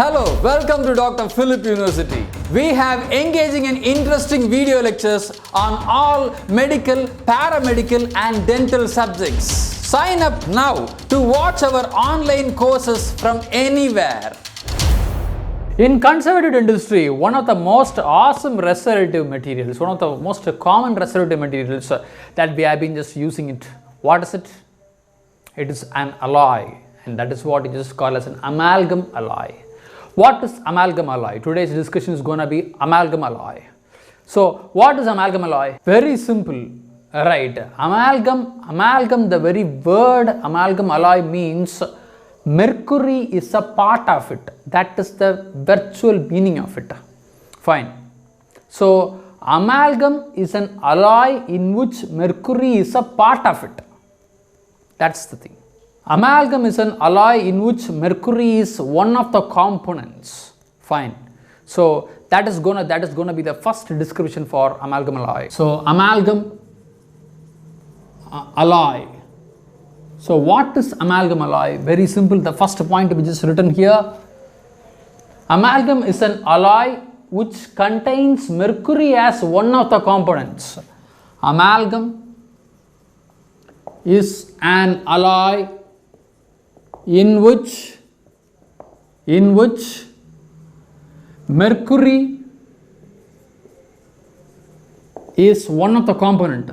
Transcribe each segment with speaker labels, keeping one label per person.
Speaker 1: Hello, welcome to Dr. Philip University. We have engaging and interesting video lectures on all medical, paramedical and dental subjects. Sign up now to watch our online courses from anywhere. In conservative dentistry, one of the most awesome restorative materials, one of the most common restorative materials that we have been just using it. What is it? It is an alloy, and that is what it is called as an amalgam alloy. What is amalgam alloy? Today's discussion is going to be amalgam alloy. So, what is amalgam alloy? Very simple, right? Amalgam, the very word amalgam alloy means mercury is a part of it. That is the virtual meaning of it. Fine. So, amalgam is an alloy in which mercury is a part of it. That's the thing. Amalgam is an alloy in which mercury is one of the components. Fine. So that is gonna be the first description for amalgam alloy. So amalgam alloy. So what is amalgam alloy? Very simple. The first point which is written here. Amalgam is an alloy which contains mercury as one of the components. Amalgam is an alloy in which mercury is one of the component,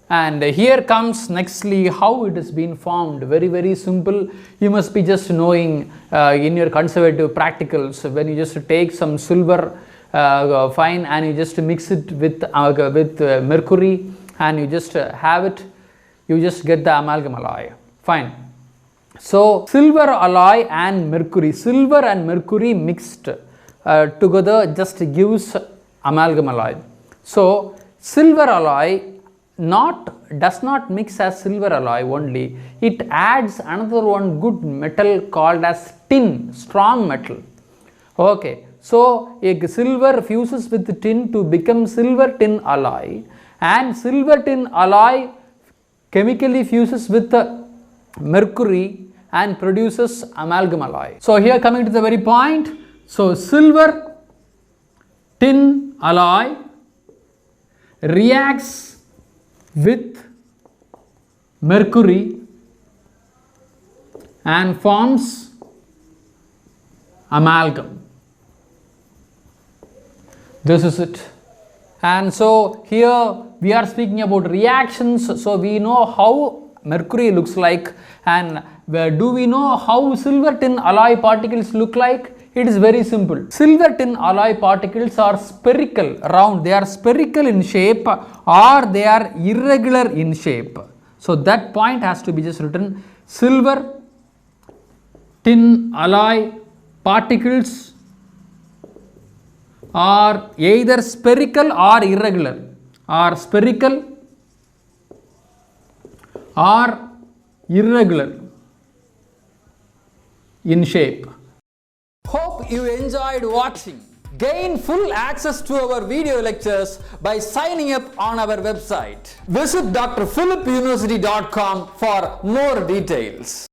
Speaker 1: and here comes nextly how it has been formed. Very simple. You must be just knowing in your conservative practicals, when you just take some silver fine and you just mix it with mercury and you just have it, you just get the amalgam alloy. Fine. So silver alloy and mercury mixed together just gives amalgam alloy. So silver alloy does not mix as silver alloy only, it adds another one good metal called as tin, strong metal. Okay, so a silver fuses with tin to become silver tin alloy, and silver tin alloy chemically fuses with mercury and produces amalgam alloy. So here coming to the very point, so silver tin alloy reacts with mercury and forms amalgam. This is it. And so here we are speaking about reactions, so we know how mercury looks like, and do we know how silver tin alloy particles look like? It is very simple. Silver tin alloy particles are spherical, round, they are spherical in shape or they are irregular in shape. So that point has to be just written. Silver tin alloy particles are either spherical or irregular, or spherical or irregular in shape. Hope you enjoyed watching. Gain full access to our video lectures by signing up on our website. Visit drphilipuniversity.com for more details.